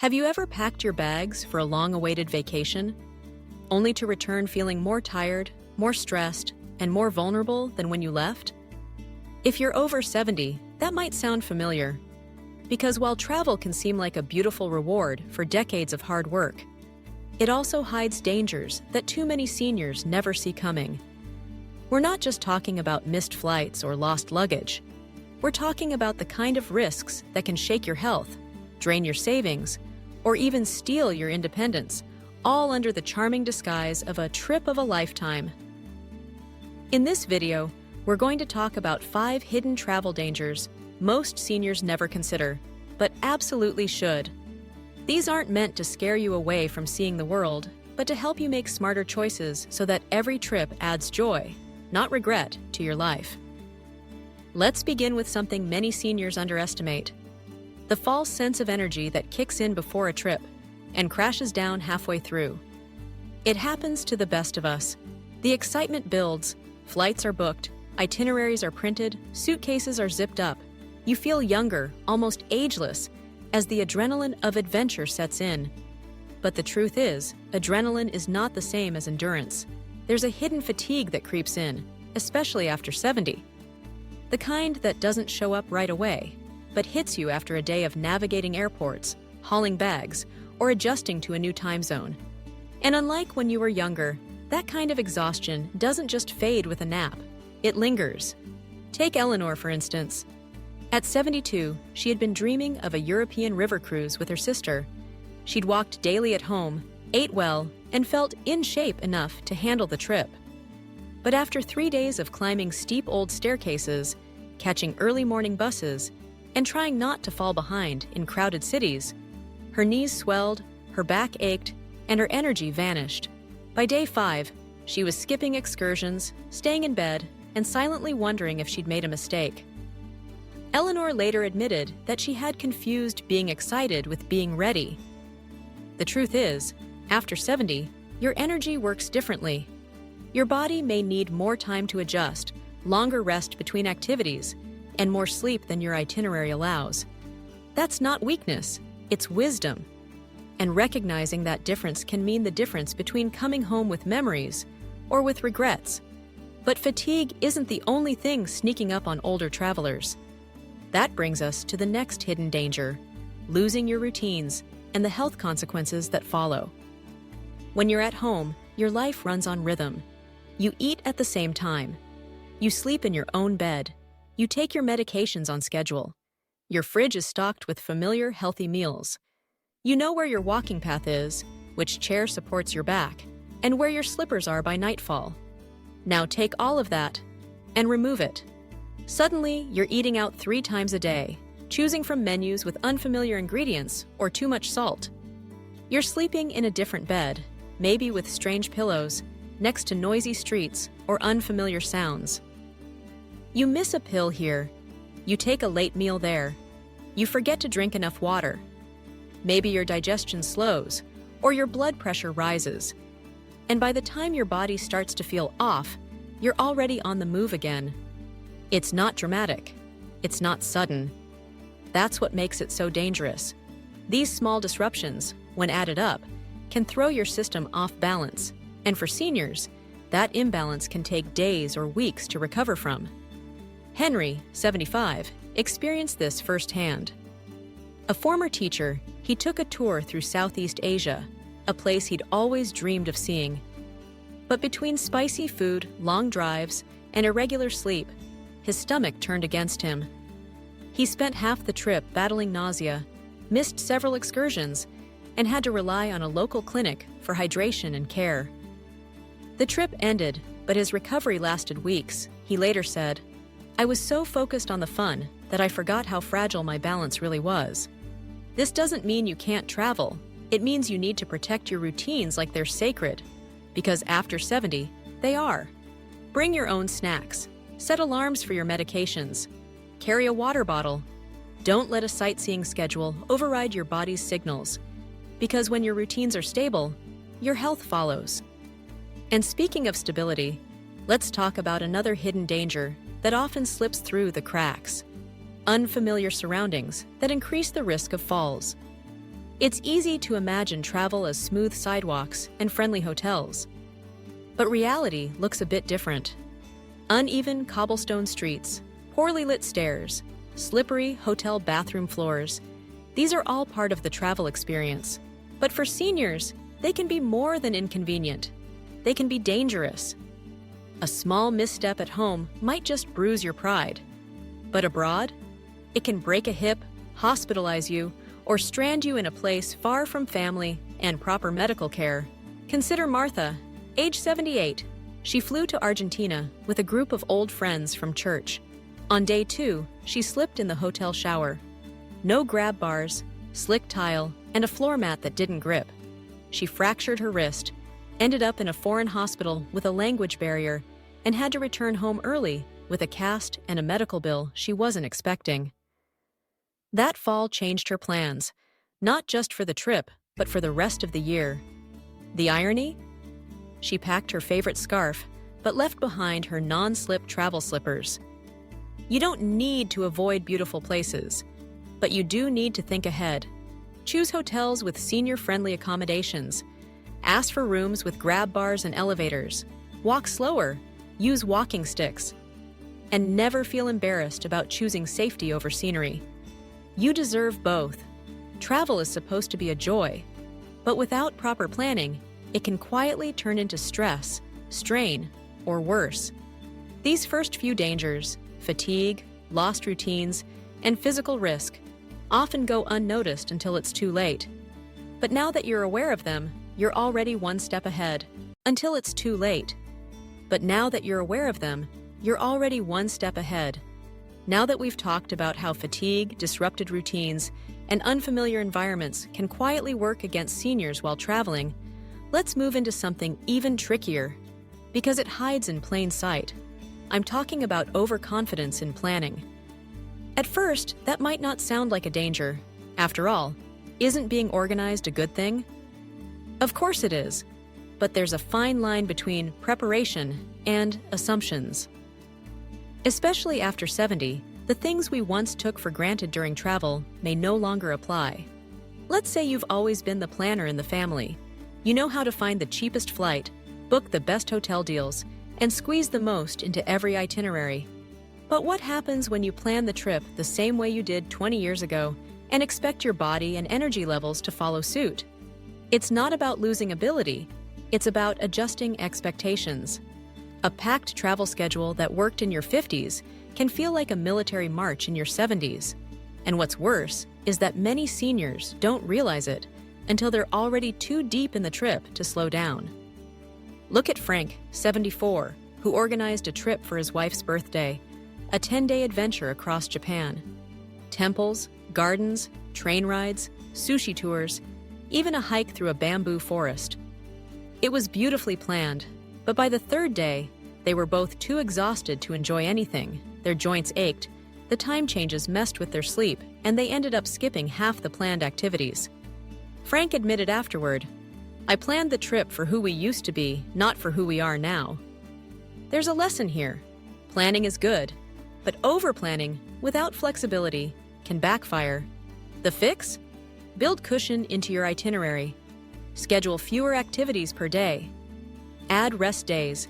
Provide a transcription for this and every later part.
Have you ever packed your bags for a long-awaited vacation, only to return feeling more tired, more stressed, and more vulnerable than when you left? If you're over 70, that might sound familiar. Because while travel can seem like a beautiful reward for decades of hard work, it also hides dangers that too many seniors never see coming. We're not just talking about missed flights or lost luggage. We're talking about the kind of risks that can shake your health, drain your savings, or even steal your independence, all under the charming disguise of a trip of a lifetime. In this video, we're going to talk about 5 hidden travel dangers most seniors never consider, but absolutely should. These aren't meant to scare you away from seeing the world, but to help you make smarter choices so that every trip adds joy, not regret, to your life. Let's begin with something many seniors underestimate: the false sense of energy that kicks in before a trip and crashes down halfway through. It happens to the best of us. The excitement builds, flights are booked, itineraries are printed, suitcases are zipped up. You feel younger, almost ageless, as the adrenaline of adventure sets in. But the truth is, adrenaline is not the same as endurance. There's a hidden fatigue that creeps in, especially after 70. The kind that doesn't show up right away, but hits you after a day of navigating airports, hauling bags, or adjusting to a new time zone. And unlike when you were younger, that kind of exhaustion doesn't just fade with a nap. It lingers. Take Eleanor, for instance. At 72, she had been dreaming of a European river cruise with her sister. She'd walked daily at home, ate well, and felt in shape enough to handle the trip. But after 3 days of climbing steep old staircases, catching early morning buses, and trying not to fall behind in crowded cities, her knees swelled, her back ached, and her energy vanished. By day 5, she was skipping excursions, staying in bed, and silently wondering if she'd made a mistake. Eleanor later admitted that she had confused being excited with being ready. The truth is, after 70, your energy works differently. Your body may need more time to adjust, longer rest between activities, and more sleep than your itinerary allows. That's not weakness, it's wisdom. And recognizing that difference can mean the difference between coming home with memories or with regrets. But fatigue isn't the only thing sneaking up on older travelers. That brings us to the next hidden danger: losing your routines and the health consequences that follow. When you're at home, your life runs on rhythm. You eat at the same time. You sleep in your own bed. You take your medications on schedule. Your fridge is stocked with familiar, healthy meals. You know where your walking path is, which chair supports your back, and where your slippers are by nightfall. Now take all of that and remove it. Suddenly, you're eating out 3 times a day, choosing from menus with unfamiliar ingredients or too much salt. You're sleeping in a different bed, maybe with strange pillows, next to noisy streets or unfamiliar sounds. You miss a pill here. You take a late meal there. You forget to drink enough water. Maybe your digestion slows, or your blood pressure rises. And by the time your body starts to feel off, you're already on the move again. It's not dramatic. It's not sudden. That's what makes it so dangerous. These small disruptions, when added up, can throw your system off balance. And for seniors, that imbalance can take days or weeks to recover from. Henry, 75, experienced this firsthand. A former teacher, he took a tour through Southeast Asia, a place he'd always dreamed of seeing. But between spicy food, long drives, and irregular sleep, his stomach turned against him. He spent half the trip battling nausea, missed several excursions, and had to rely on a local clinic for hydration and care. The trip ended, but his recovery lasted weeks. He later said, "I was so focused on the fun that I forgot how fragile my balance really was." This doesn't mean you can't travel. It means you need to protect your routines like they're sacred, because after 70, they are. Bring your own snacks. Set alarms for your medications. Carry a water bottle. Don't let a sightseeing schedule override your body's signals, because when your routines are stable, your health follows. And speaking of stability, let's talk about another hidden danger that often slips through the cracks: unfamiliar surroundings that increase the risk of falls. It's easy to imagine travel as smooth sidewalks and friendly hotels. But reality looks a bit different. Uneven cobblestone streets, poorly lit stairs, slippery hotel bathroom floors. These are all part of the travel experience. But for seniors, they can be more than inconvenient. They can be dangerous. A small misstep at home might just bruise your pride. But abroad, it can break a hip, hospitalize you, or strand you in a place far from family and proper medical care. Consider Martha, age 78. She flew to Argentina with a group of old friends from church. On day 2, she slipped in the hotel shower. No grab bars, slick tile, and a floor mat that didn't grip. She fractured her wrist, ended up in a foreign hospital with a language barrier, and had to return home early with a cast and a medical bill she wasn't expecting. That fall changed her plans, not just for the trip, but for the rest of the year. The irony? She packed her favorite scarf, but left behind her non-slip travel slippers. You don't need to avoid beautiful places, but you do need to think ahead. Choose hotels with senior-friendly accommodations. Ask for rooms with grab bars and elevators. Walk slower. Use walking sticks. And never feel embarrassed about choosing safety over scenery. You deserve both. Travel is supposed to be a joy, but without proper planning, it can quietly turn into stress, strain, or worse. These first few dangers, fatigue, lost routines, and physical risk, often go unnoticed until it's too late. But now that you're aware of them, you're already one step ahead. Until it's too late. But now that you're aware of them, you're already one step ahead. Now that we've talked about how fatigue, disrupted routines, and unfamiliar environments can quietly work against seniors while traveling, let's move into something even trickier, because it hides in plain sight. I'm talking about overconfidence in planning. At first, that might not sound like a danger. After all, isn't being organized a good thing? Of course it is, but there's a fine line between preparation and assumptions. Especially after 70, the things we once took for granted during travel may no longer apply. Let's say you've always been the planner in the family. You know how to find the cheapest flight, book the best hotel deals, and squeeze the most into every itinerary. But what happens when you plan the trip the same way you did 20 years ago and expect your body and energy levels to follow suit? It's not about losing ability, it's about adjusting expectations. A packed travel schedule that worked in your 50s can feel like a military march in your 70s. And what's worse is that many seniors don't realize it until they're already too deep in the trip to slow down. Look at Frank, 74, who organized a trip for his wife's birthday, a 10-day adventure across Japan. Temples, gardens, train rides, sushi tours, even a hike through a bamboo forest. It was beautifully planned, but by the 3rd day, they were both too exhausted to enjoy anything. Their joints ached, the time changes messed with their sleep, and they ended up skipping half the planned activities. Frank admitted afterward, "I planned the trip for who we used to be, not for who we are now." There's a lesson here. Planning is good, but over-planning without flexibility can backfire. The fix? Build cushion into your itinerary. Schedule fewer activities per day. Add rest days.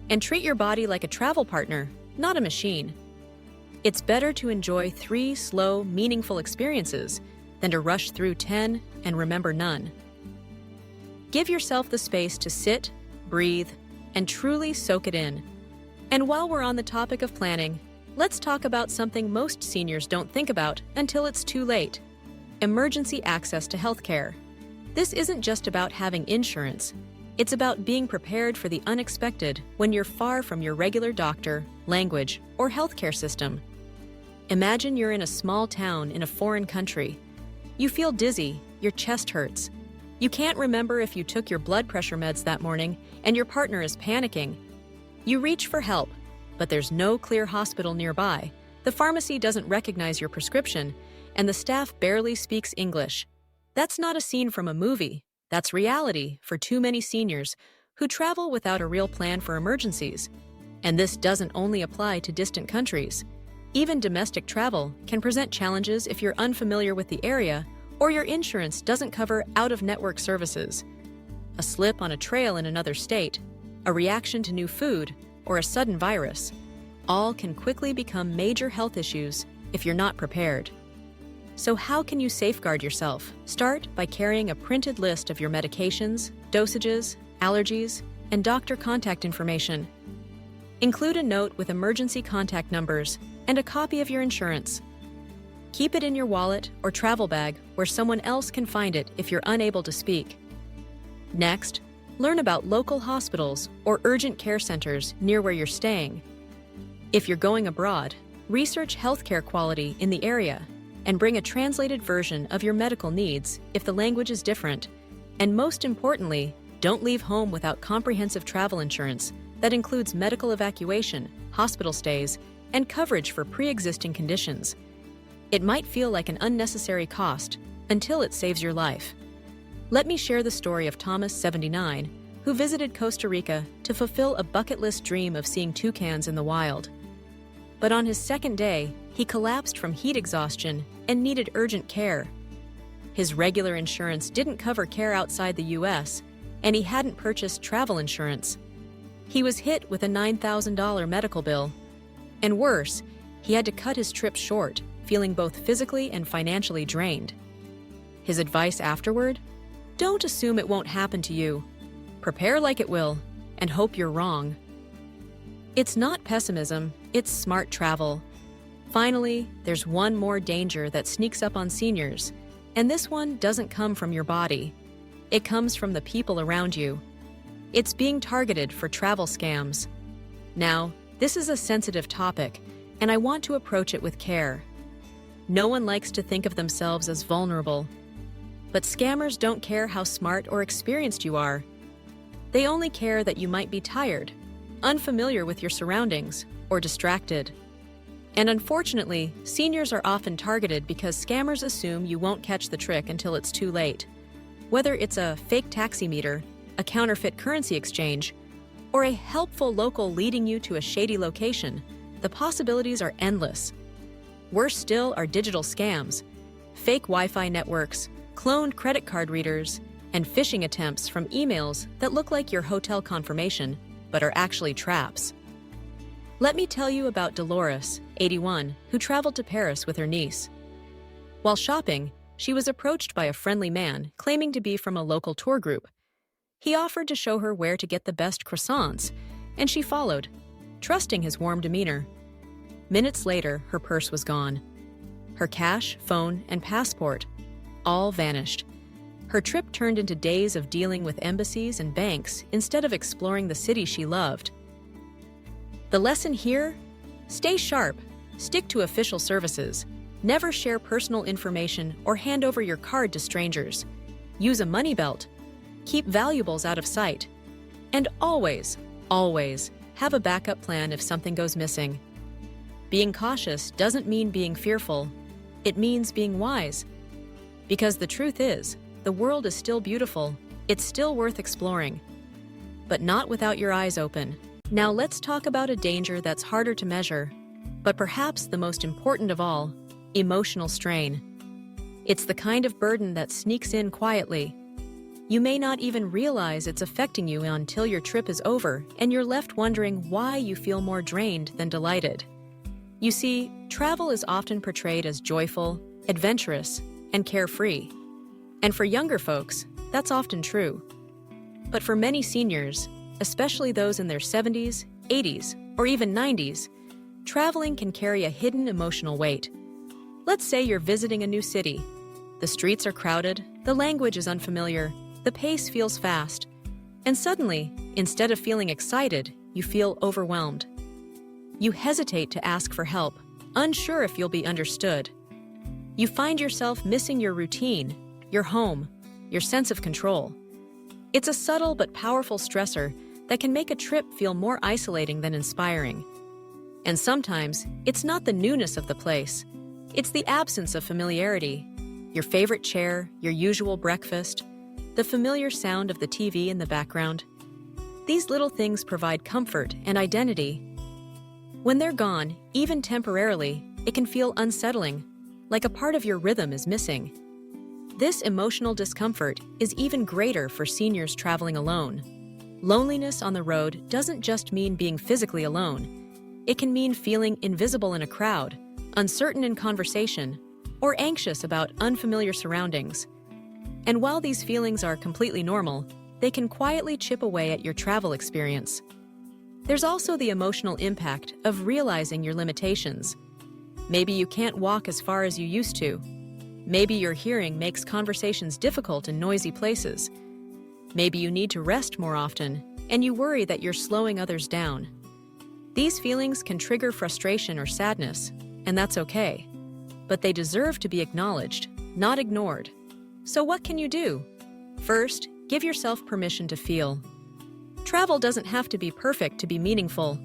And treat your body like a travel partner, not a machine. It's better to enjoy 3 slow, meaningful experiences than to rush through 10 and remember none. Give yourself the space to sit, breathe, and truly soak it in. And while we're on the topic of planning, let's talk about something most seniors don't think about until it's too late: emergency access to healthcare. This isn't just about having insurance. It's about being prepared for the unexpected when you're far from your regular doctor, language, or healthcare system. Imagine you're in a small town in a foreign country. You feel dizzy, your chest hurts. You can't remember if you took your blood pressure meds that morning, and your partner is panicking. You reach for help, but there's no clear hospital nearby. The pharmacy doesn't recognize your prescription, and the staff barely speaks English. That's not a scene from a movie. That's reality for too many seniors who travel without a real plan for emergencies. And this doesn't only apply to distant countries. Even domestic travel can present challenges if you're unfamiliar with the area or your insurance doesn't cover out-of-network services. A slip on a trail in another state, a reaction to new food, or a sudden virus, all can quickly become major health issues if you're not prepared. So how can you safeguard yourself? Start by carrying a printed list of your medications, dosages, allergies, and doctor contact information. Include a note with emergency contact numbers and a copy of your insurance. Keep it in your wallet or travel bag where someone else can find it if you're unable to speak. Next, learn about local hospitals or urgent care centers near where you're staying. If you're going abroad, research healthcare quality in the area and bring a translated version of your medical needs if the language is different. And most importantly, don't leave home without comprehensive travel insurance that includes medical evacuation, hospital stays, and coverage for pre-existing conditions. It might feel like an unnecessary cost until it saves your life. Let me share the story of Thomas, 79, who visited Costa Rica to fulfill a bucket list dream of seeing toucans in the wild. But on his second day, he collapsed from heat exhaustion and needed urgent care. His regular insurance didn't cover care outside the U.S., and he hadn't purchased travel insurance. He was hit with a $9,000 medical bill. And worse, he had to cut his trip short, feeling both physically and financially drained. His advice afterward? Don't assume it won't happen to you. Prepare like it will, and hope you're wrong. It's not pessimism, it's smart travel. Finally, there's one more danger that sneaks up on seniors, and this one doesn't come from your body. It comes from the people around you. It's being targeted for travel scams. Now, this is a sensitive topic, and I want to approach it with care. No one likes to think of themselves as vulnerable. But scammers don't care how smart or experienced you are. They only care that you might be tired, unfamiliar with your surroundings, or distracted. And unfortunately, seniors are often targeted because scammers assume you won't catch the trick until it's too late. Whether it's a fake taxi meter, a counterfeit currency exchange, or a helpful local leading you to a shady location, the possibilities are endless. Worse still are digital scams, fake Wi-Fi networks, cloned credit card readers, and phishing attempts from emails that look like your hotel confirmation, but are actually traps. Let me tell you about Dolores, 81, who traveled to Paris with her niece. While shopping, she was approached by a friendly man claiming to be from a local tour group. He offered to show her where to get the best croissants, and she followed, trusting his warm demeanor. Minutes later, her purse was gone. Her cash, phone, and passport all vanished. Her trip turned into days of dealing with embassies and banks instead of exploring the city she loved. The lesson here? Stay sharp, stick to official services, never share personal information or hand over your card to strangers. Use a money belt, keep valuables out of sight, and always, always have a backup plan if something goes missing. Being cautious doesn't mean being fearful, it means being wise. Because the truth is, the world is still beautiful, it's still worth exploring. But not without your eyes open. Now let's talk about a danger that's harder to measure, but perhaps the most important of all, emotional strain. It's the kind of burden that sneaks in quietly. You may not even realize it's affecting you until your trip is over and you're left wondering why you feel more drained than delighted. You see, travel is often portrayed as joyful, adventurous, and carefree. And for younger folks, that's often true. But for many seniors, especially those in their 70s, 80s, or even 90s, traveling can carry a hidden emotional weight. Let's say you're visiting a new city. The streets are crowded, the language is unfamiliar, the pace feels fast, and suddenly, instead of feeling excited, you feel overwhelmed. You hesitate to ask for help, unsure if you'll be understood. You find yourself missing your routine, your home, your sense of control. It's a subtle but powerful stressor that can make a trip feel more isolating than inspiring. And sometimes, it's not the newness of the place. It's the absence of familiarity. Your favorite chair, your usual breakfast, the familiar sound of the TV in the background. These little things provide comfort and identity. When they're gone, even temporarily, it can feel unsettling, like a part of your rhythm is missing. This emotional discomfort is even greater for seniors traveling alone. Loneliness on the road doesn't just mean being physically alone. It can mean feeling invisible in a crowd, uncertain in conversation, or anxious about unfamiliar surroundings. And while these feelings are completely normal, they can quietly chip away at your travel experience. There's also the emotional impact of realizing your limitations. Maybe you can't walk as far as you used to. Maybe your hearing makes conversations difficult in noisy places. Maybe you need to rest more often, and you worry that you're slowing others down. These feelings can trigger frustration or sadness, and that's okay. But they deserve to be acknowledged, not ignored. So what can you do? First, give yourself permission to feel. Travel doesn't have to be perfect to be meaningful.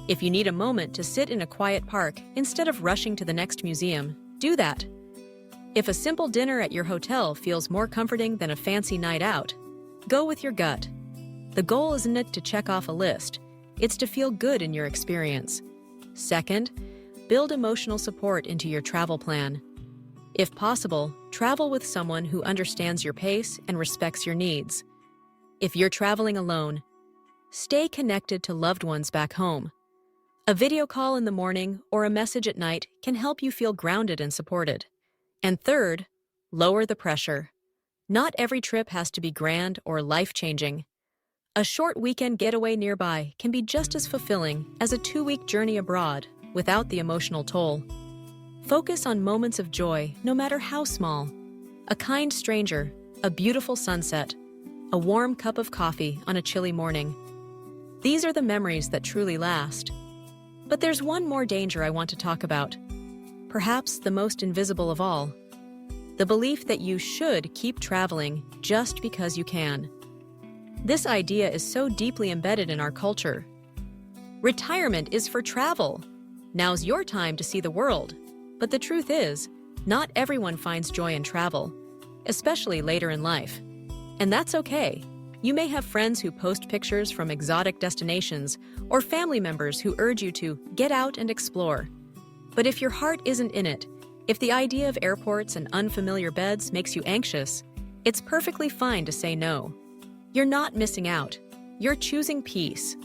If you need a moment to sit in a quiet park instead of rushing to the next museum, do that. If a simple dinner at your hotel feels more comforting than a fancy night out, go with your gut. The goal isn't to check off a list, it's to feel good in your experience. Second, build emotional support into your travel plan. If possible, travel with someone who understands your pace and respects your needs. If you're traveling alone, stay connected to loved ones back home. A video call in the morning or a message at night can help you feel grounded and supported. And third, lower the pressure. Not every trip has to be grand or life-changing. A short weekend getaway nearby can be just as fulfilling as a 2-week journey abroad without the emotional toll. Focus on moments of joy, no matter how small. A kind stranger, a beautiful sunset, a warm cup of coffee on a chilly morning. These are the memories that truly last. But there's one more danger I want to talk about. Perhaps the most invisible of all. The belief that you should keep traveling just because you can. This idea is so deeply embedded in our culture. Retirement is for travel. Now's your time to see the world. But the truth is, not everyone finds joy in travel, especially later in life. And that's okay. You may have friends who post pictures from exotic destinations or family members who urge you to get out and explore. But if your heart isn't in it, if the idea of airports and unfamiliar beds makes you anxious, it's perfectly fine to say no. You're not missing out. You're choosing peace.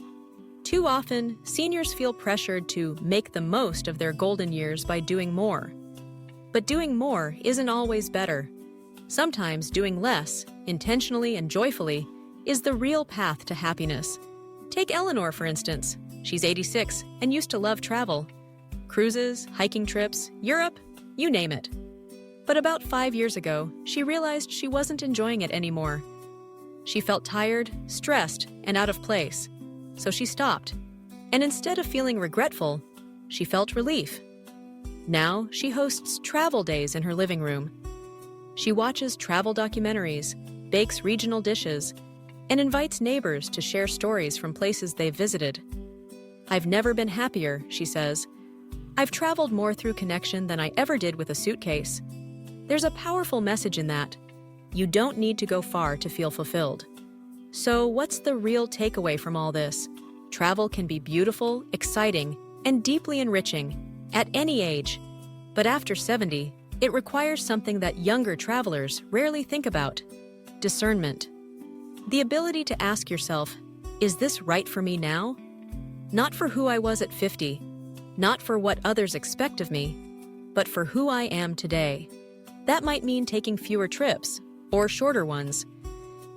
Too often, seniors feel pressured to make the most of their golden years by doing more. But doing more isn't always better. Sometimes doing less, intentionally and joyfully, is the real path to happiness. Take Eleanor, for instance. She's 86 and used to love travel. Cruises, hiking trips, Europe, you name it. But about 5 years ago, she realized she wasn't enjoying it anymore. She felt tired, stressed, and out of place. So she stopped. And instead of feeling regretful, she felt relief. Now she hosts travel days in her living room. She watches travel documentaries, bakes regional dishes, and invites neighbors to share stories from places they've visited. I've never been happier, she says. I've traveled more through connection than I ever did with a suitcase. There's a powerful message in that. You don't need to go far to feel fulfilled. So what's the real takeaway from all this? Travel can be beautiful, exciting, and deeply enriching at any age. But after 70, it requires something that younger travelers rarely think about: discernment. The ability to ask yourself, is this right for me now? Not for who I was at 50, not for what others expect of me, but for who I am today. That might mean taking fewer trips, or shorter ones.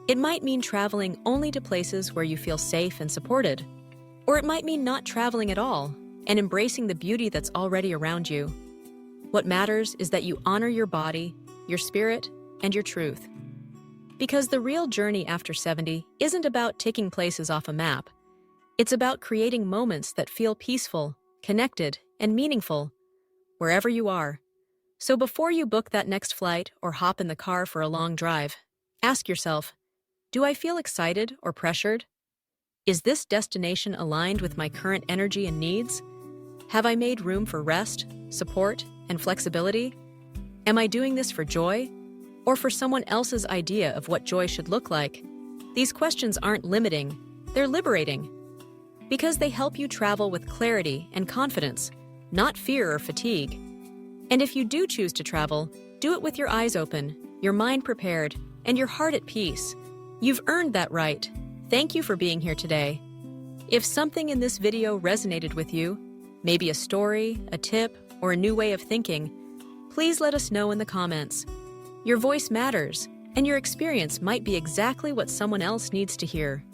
It might mean traveling only to places where you feel safe and supported. Or it might mean not traveling at all and embracing the beauty that's already around you. What matters is that you honor your body, your spirit, and your truth. Because the real journey after 70 isn't about ticking places off a map. It's about creating moments that feel peaceful, connected, and meaningful, wherever you are. So before you book that next flight or hop in the car for a long drive, ask yourself, do I feel excited or pressured? Is this destination aligned with my current energy and needs? Have I made room for rest, support, and flexibility? Am I doing this for joy, or for someone else's idea of what joy should look like? These questions aren't limiting, they're liberating. Because they help you travel with clarity and confidence, not fear or fatigue. And if you do choose to travel, do it with your eyes open, your mind prepared, and your heart at peace. You've earned that right. Thank you for being here today. If something in this video resonated with you, maybe a story, a tip, or a new way of thinking, please let us know in the comments. Your voice matters, and your experience might be exactly what someone else needs to hear.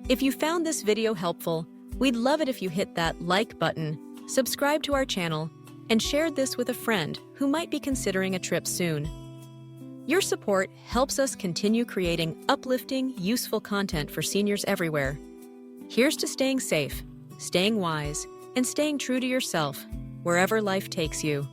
If you found this video helpful, we'd love it if you hit that like button, subscribe to our channel, and shared this with a friend who might be considering a trip soon. Your support helps us continue creating uplifting, useful content for seniors everywhere. Here's to staying safe, staying wise, and staying true to yourself, wherever life takes you.